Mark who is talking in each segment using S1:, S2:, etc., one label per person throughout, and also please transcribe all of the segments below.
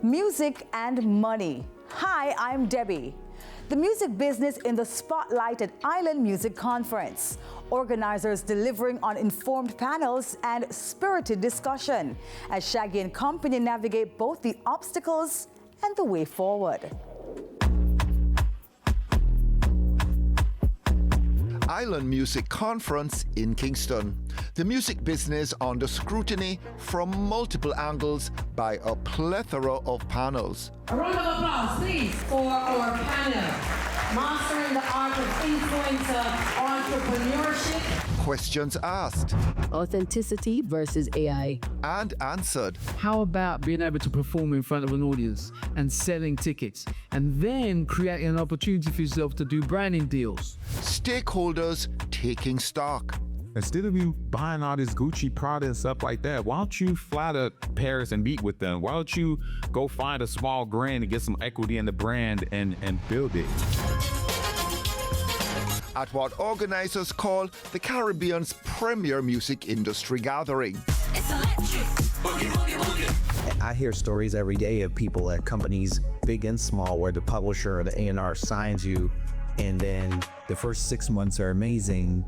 S1: Music and money. Hi, I'm Debbie. The music business in the spotlight at Island Music Conference. Organizers delivering on informed panels and spirited discussion as Shaggy and company navigate both the obstacles and the way forward.
S2: Island Music Conference in Kingston. The music business under scrutiny from multiple angles by a plethora of panels.
S3: A round of applause, please, for our panel. Mastering the art of influencer entrepreneurship.
S2: Questions asked.
S4: Authenticity versus AI.
S2: And answered.
S5: How about being able to perform in front of an audience and selling tickets and then creating an opportunity for yourself to do branding deals?
S2: Stakeholders taking stock.
S6: Instead of you buying all this Gucci, Prada and stuff like that, why don't you fly to Paris and meet with them? Why don't you go find a small grant and get some equity in the brand and build it?
S2: At what organizers call the Caribbean's premier music industry gathering.
S7: It's electric. Boogie, boogie, boogie.
S8: I hear stories every day of people at companies, big and small, where the publisher or the A&R signs you, and then the first 6 months are amazing,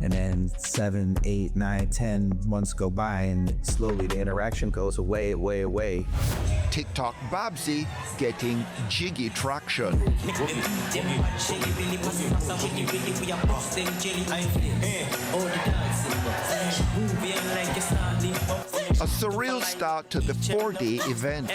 S8: and then 7, 8, 9, 10 months go by, and slowly the interaction goes away.
S2: TikTok Babsy getting jiggy traction. A surreal start to the 4-day event.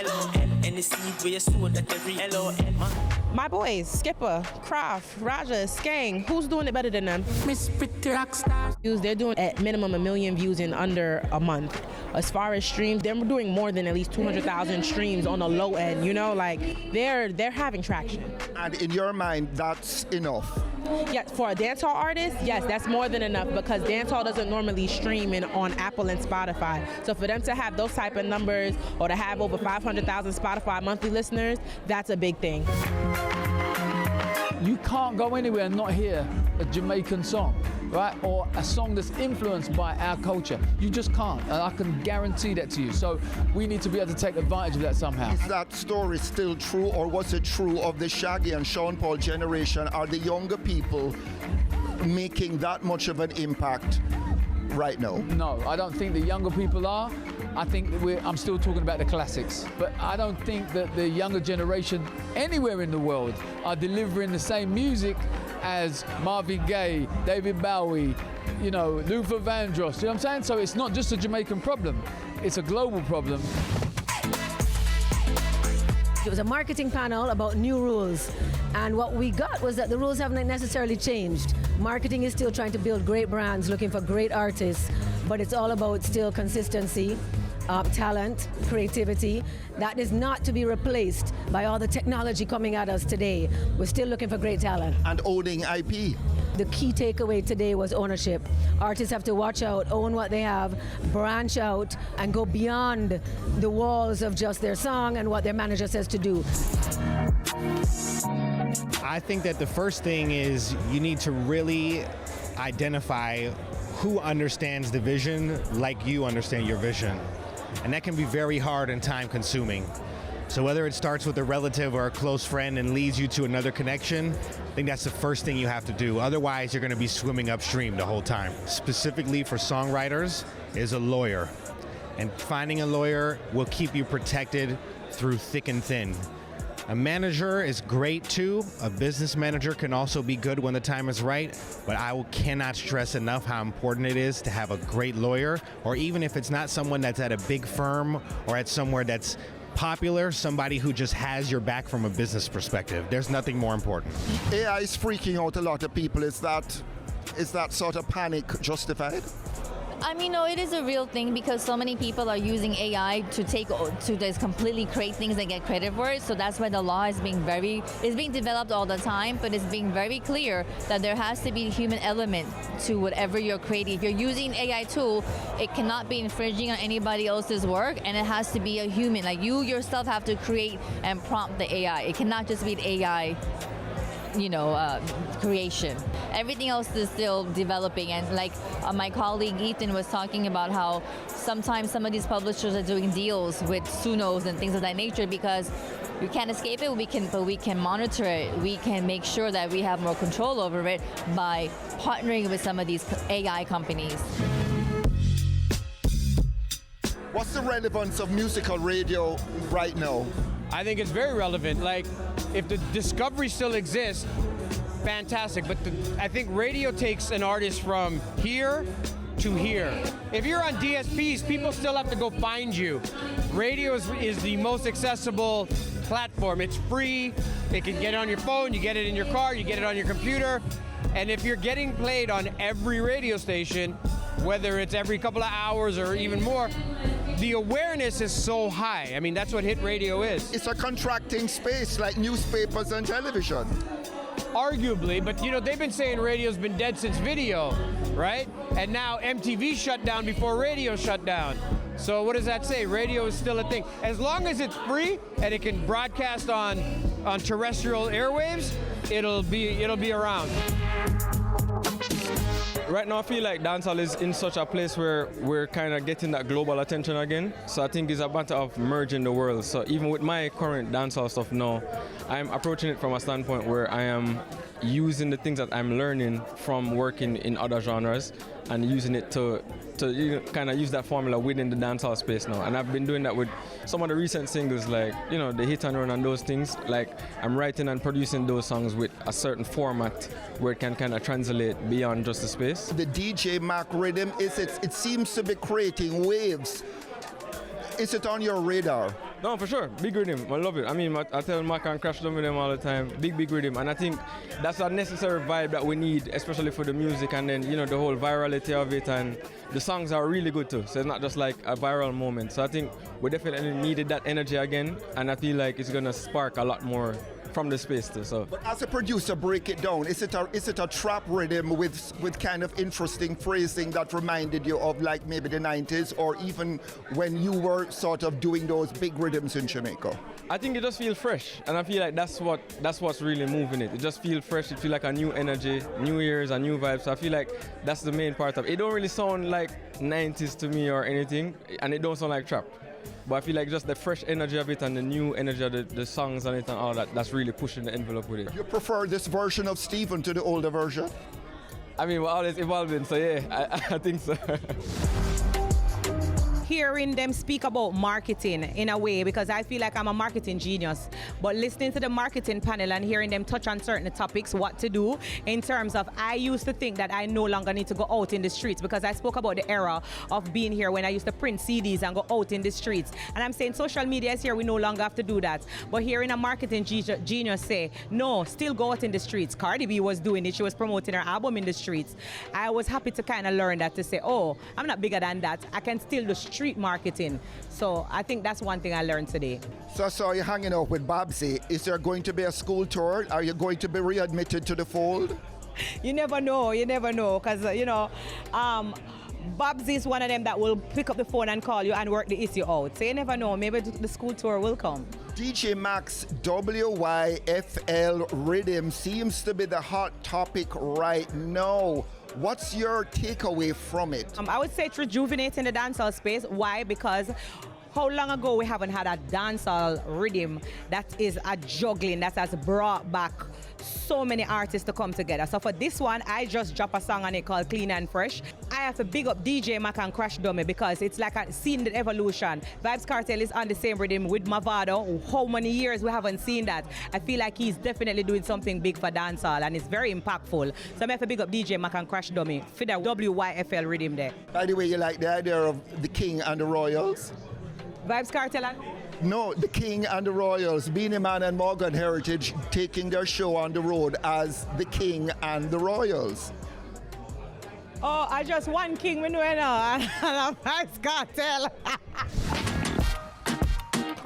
S9: My boys, Skipper, Kraft, Raja, Skang, who's doing it better than them?
S3: Miss Pretty Rockstar.
S9: They're doing at minimum 1 million views in under a month. As far as streams, they're doing more than at least 200,000 streams on the low end, you know, like they're having traction.
S2: And in your mind, that's enough?
S9: Yeah, for a dancehall artist, yes, that's more than enough because dancehall doesn't normally stream on Apple and Spotify. So for them to have those type of numbers or to have over 500,000 Spotify monthly listeners, that's a big thing.
S5: You can't go anywhere and not hear a Jamaican song, right? Or a song that's influenced by our culture. You just can't, and I can guarantee that to you. So we need to be able to take advantage of that somehow.
S2: Is that story still true, or was it true of the Shaggy and Sean Paul generation? Are the younger people making that much of an impact right now?
S5: No, I don't think the younger people are. I think that I'm still talking about the classics, but I don't think that the younger generation anywhere in the world are delivering the same music as Marvin Gaye, David Bowie, you know, Luther Vandross. You know what I'm saying? So it's not just a Jamaican problem, it's a global problem.
S4: It was a marketing panel about new rules. And what we got was that the rules haven't necessarily changed. Marketing is still trying to build great brands, looking for great artists, but it's all about still consistency, talent, creativity. That is not to be replaced by all the technology coming at us today. We're still looking for great talent.
S2: And owning IP.
S4: The key takeaway today was ownership. Artists have to watch out, own what they have, branch out, and go beyond the walls of just their song and what their manager says to do.
S10: I think that the first thing is you need to really identify who understands the vision like you understand your vision. And that can be very hard and time consuming. So whether it starts with a relative or a close friend and leads you to another connection, I think that's the first thing you have to do. Otherwise, you're going to be swimming upstream the whole time. Specifically for songwriters is a lawyer. And finding a lawyer will keep you protected through thick and thin. A manager is great too. A business manager can also be good when the time is right, but I cannot stress enough how important it is to have a great lawyer, or even if it's not someone that's at a big firm or at somewhere that's popular, somebody who just has your back from a business perspective. There's nothing more important.
S2: AI is freaking out a lot of people. Is that sort of panic justified?
S11: I mean, no, it is a real thing because so many people are using AI to just completely create things and get credit for it. So that's why the law is being developed all the time, but it's being very clear that there has to be a human element to whatever you're creating. If you're using an AI tool, it cannot be infringing on anybody else's work, and it has to be a human. Like you yourself have to create and prompt the AI. It cannot just be the AI creation. Everything else is still developing, and like my colleague Ethan was talking about how sometimes some of these publishers are doing deals with Sunos and things of that nature because we can't escape it, but we can monitor it. We can make sure that we have more control over it by partnering with some of these AI companies.
S2: What's the relevance of musical radio right now?
S12: I think it's very relevant. Like, if the discovery still exists, fantastic. But I think radio takes an artist from here to here. If you're on DSPs, people still have to go find you. Radio is the most accessible platform. It's free. It can get it on your phone, you get it in your car, you get it on your computer. And if you're getting played on every radio station, whether it's every couple of hours or even more, the awareness is so high. I mean, that's what hit radio is.
S2: It's a contracting space like newspapers and television.
S12: Arguably, but they've been saying radio's been dead since video, right? And now MTV shut down before radio shut down. So what does that say? Radio is still a thing. As long as it's free and it can broadcast on terrestrial airwaves, it'll be around.
S13: Right now I feel like dancehall is in such a place where we're kind of getting that global attention again. So I think it's a matter of merging the world. So even with my current dancehall stuff now, I'm approaching it from a standpoint where I am using the things that I'm learning from working in other genres and using it to kind of use that formula within the dancehall space now. And I've been doing that with some of the recent singles, like, the hit and run and those things. Like, I'm writing and producing those songs with a certain format where it can kind of translate beyond just the space.
S2: The DJ Mac rhythm, it seems to be creating waves. Is it on your radar?
S13: No, for sure. Big rhythm. I love it. I mean, I tell Mac and crash them with them all the time. Big rhythm. And I think that's a necessary vibe that we need, especially for the music and then, the whole virality of it. And the songs are really good too. So it's not just like a viral moment. So I think we definitely needed that energy again. And I feel like it's going to spark a lot more from the space too. So,
S2: but as a producer, break it down. Is it a trap rhythm with kind of interesting phrasing that reminded you of like maybe the 90s or even when you were sort of doing those big rhythms in Jamaica?
S13: I think it just feels fresh, and I feel like that's what's really moving it. It just feels fresh. It feels like a new energy, new ears, and new vibes. So I feel like that's the main part of it. It don't really sound like 90s to me or anything, and it don't sound like trap. But I feel like just the fresh energy of it and the new energy of the songs on it and all that, that's really pushing the envelope with it.
S2: You prefer this version of Stephen to the older version?
S13: I mean, we're always evolving, so yeah, I think so.
S9: Hearing them speak about marketing in a way, because I feel like I'm a marketing genius, but listening to the marketing panel and hearing them touch on certain topics, what to do in terms of, I used to think that I no longer need to go out in the streets, because I spoke about the era of being here when I used to print CDs and go out in the streets. And I'm saying social media is here, we no longer have to do that. But hearing a marketing genius say, no, still go out in the streets. Cardi B was doing it, she was promoting her album in the streets. I was happy to kind of learn that, to say, oh, I'm not bigger than that. I can still do street marketing. So I think that's one thing I learned today.
S2: So I saw you hanging out with Babsy. Is there going to be a school tour? Are you going to be readmitted to the fold?
S9: You never know, because, Babsy is one of them that will pick up the phone and call you and work the issue out. So you never know, maybe the school tour will come.
S2: DJ Mac's WYFL rhythm seems to be the hot topic right now. What's your takeaway from it?
S9: I would say it's rejuvenating the dancehall space. Why? Because how long ago we haven't had a dancehall rhythm that is a juggling, that has brought back so many artists to come together. So for this one, I just dropped a song on it called Clean and Fresh. I have to big up DJ Mac and Crash Dummy because it's like seeing the evolution. Vybz Kartel is on the same rhythm with Mavado. How many years we haven't seen that? I feel like he's definitely doing something big for dancehall and it's very impactful. So I have to big up DJ Mac and Crash Dummy for the WYFL rhythm there.
S2: By the way, you like the idea of the King and the Royals?
S9: Vybz Kartel and...
S2: No, the King and the Royals, Beanie Man and Morgan Heritage taking their show on the road as the King and the Royals.
S9: Oh, I just one king we know now, and a Vybz Kartel.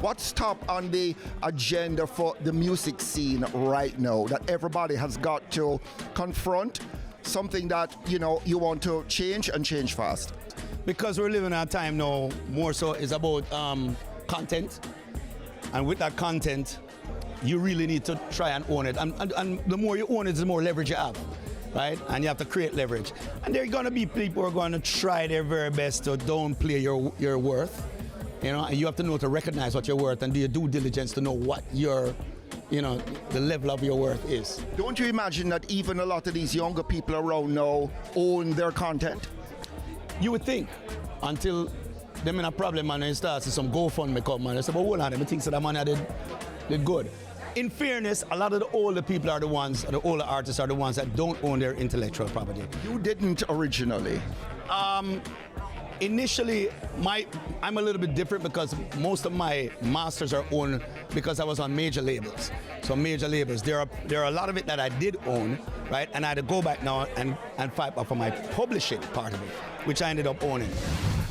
S2: What's top on the agenda for the music scene right now that everybody has got to confront? Something that, you want to change and change fast?
S14: Because we're living in a time now, more so is about content. And with that content, you really need to try and own it. And the more you own it, the more leverage you have, right? And you have to create leverage. And there are going to be people who are going to try their very best to downplay your worth. You know, and you have to know to recognize what you're worth and do your due diligence to know what your, you know, the level of your worth is.
S2: Don't you imagine that even a lot of these younger people around now own their content?
S14: You would think, until them in a problem and they start to some GoFundMe come and they say, but hold on, them think that money did good. In fairness, a lot of the older people are the ones, the older artists are the ones that don't own their intellectual property.
S2: You didn't originally.
S14: Initially, I'm a little bit different because most of my masters are owned because I was on major labels. So major labels, there are a lot of it that I did own, right? And I had to go back now and fight for my publishing part of it, which I ended up owning.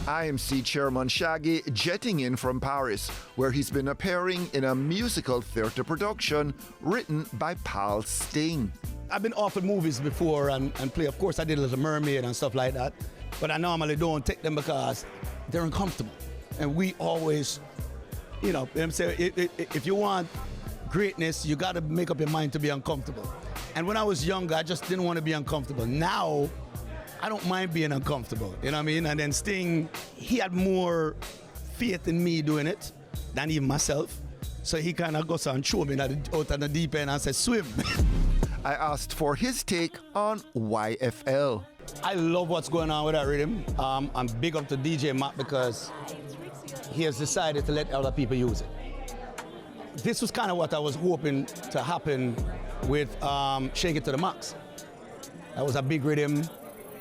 S2: IMC chairman Shaggy jetting in from Paris, where he's been appearing in a musical theatre production written by Pal Sting.
S14: I've been offered movies before and play. Of course, I did Little Mermaid and stuff like that. But I normally don't take them because they're uncomfortable. And we always, you know what I'm saying, if you want greatness, you got to make up your mind to be uncomfortable. And when I was younger, I just didn't want to be uncomfortable. Now, I don't mind being uncomfortable, you know what I mean? And then Sting, he had more faith in me doing it than even myself. So he kind of goes and threw me out on the deep end and said, swim.
S2: I asked for his take on YFL.
S14: I love what's going on with that rhythm. I'm big up to DJ Matt because he has decided to let other people use it. This was kind of what I was hoping to happen with Shake It to the Max. That was a big rhythm.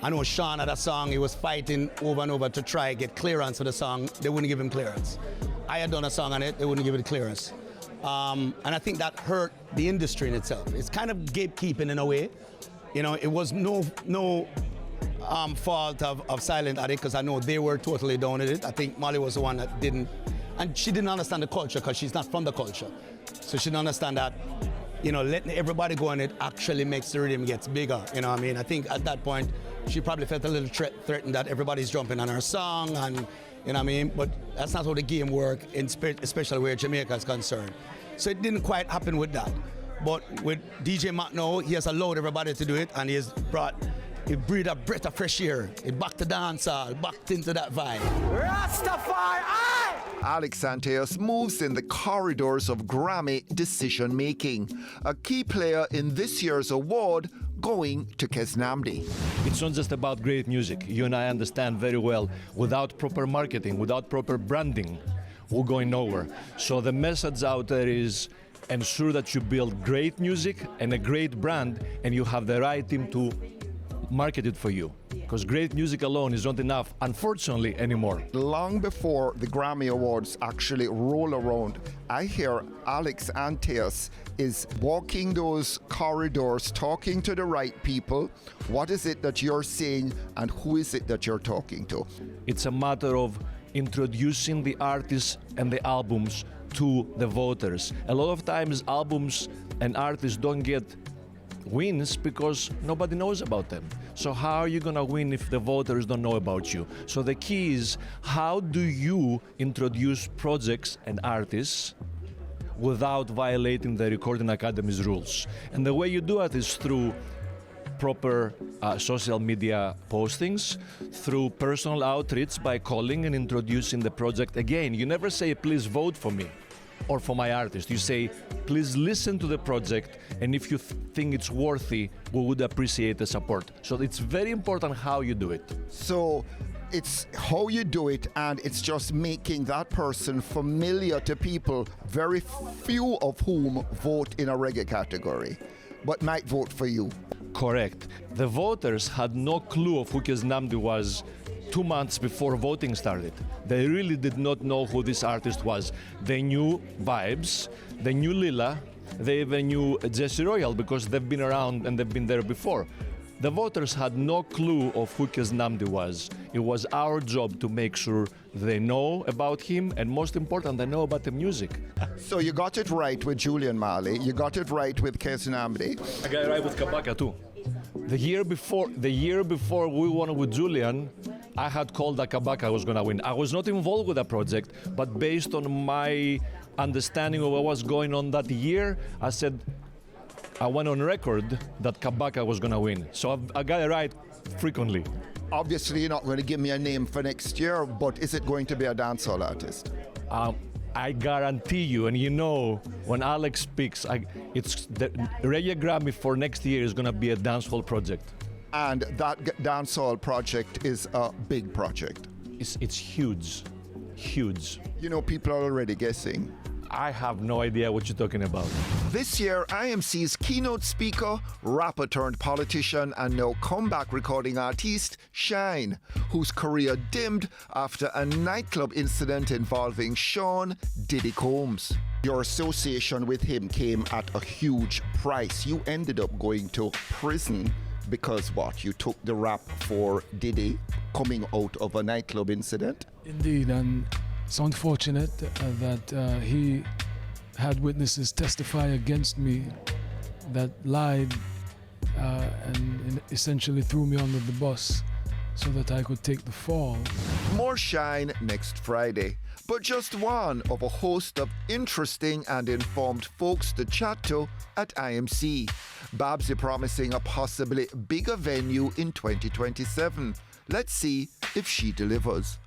S14: I know Sean had a song, he was fighting over and over to try and get clearance for the song. They wouldn't give him clearance. I had done a song on it, they wouldn't give it clearance. And I think that hurt the industry in itself. It's kind of gatekeeping in a way. You know, it was no fault of Silent Addict because I know they were totally down with it. I think Molly was the one that didn't, and she didn't understand the culture because she's not from the culture. So she didn't understand that, you know, letting everybody go on it actually makes the rhythm gets bigger. You know what I mean? I think at that point, she probably felt a little threatened that everybody's jumping on her song and, you know what I mean? But that's not how the game works, especially where Jamaica is concerned. So it didn't quite happen with that. But with DJ Matt now, he has allowed everybody to do it and he breathed a breath of fresh air. He backed the dancehall, backed into that vibe.
S2: Rastafari! Alex Santeos moves in the corridors of Grammy decision-making. A key player in this year's award going to Kesnamdi.
S15: It's not just about great music. You and I understand very well, without proper marketing, without proper branding, we're going nowhere. So the message out there is ensure that you build great music and a great brand and you have the right team to market it for you. Because great music alone is not enough, unfortunately, anymore.
S2: Long before the Grammy Awards actually roll around, I hear Alex Anteos is walking those corridors, talking to the right people. What is it that you're saying and who is it that you're talking to?
S15: It's a matter of introducing the artists and the albums to the voters. A lot of times albums and artists don't get wins because nobody knows about them. So how are you gonna win if the voters don't know about you? So the key is, how do you introduce projects and artists without violating the Recording Academy's rules? And the way you do it is through proper social media postings, through personal outreach by calling and introducing the project. Again, you never say, please vote for me or for my artist. You say, please listen to the project, and if you think it's worthy, we would appreciate the support. So it's very important how you do it.
S2: So it's how you do it, and it's just making that person familiar to people, very few of whom vote in a reggae category, but might vote for you.
S15: Correct. The voters had no clue of who Kesnamdi was 2 months before voting started. They really did not know who this artist was. They knew Vibes, they knew Lila, they even knew Jesse Royal because they've been around and they've been there before. The voters had no clue of who Kesnamdi was. It was our job to make sure they know about him, and most important, they know about the music.
S2: So you got it right with Julian Marley, you got it right with Kesnamdi.
S15: I got it right with Kabaka too. The year before we won with Julian, I had called that Kabaka was going to win. I was not involved with the project, but based on my understanding of what was going on that year, I said, I went on record that Kabaka was going to win. So I got it right frequently.
S2: Obviously, you're not going to give me a name for next year, but is it going to be a dancehall artist?
S15: I guarantee you, and you know, when Alex speaks, it's the Reggae Grammy for next year is going to be a dancehall project.
S2: And that dancehall project is a big project.
S15: It's huge, huge.
S2: You know, people are already guessing.
S15: I have no idea what you're talking about.
S2: This year, IMC's keynote speaker, rapper turned politician, and now comeback recording artist, Shine, whose career dimmed after a nightclub incident involving Sean Diddy Combs. Your association with him came at a huge price. You ended up going to prison because what? You took the rap for Diddy coming out of a nightclub incident?
S16: Indeed, and it's unfortunate that he had witnesses testify against me that lied and essentially threw me under the bus so that I could take the fall.
S2: More Shine next Friday, but just one of a host of interesting and informed folks to chat to at IMC. Babsy promising a possibly bigger venue in 2027. Let's see if she delivers.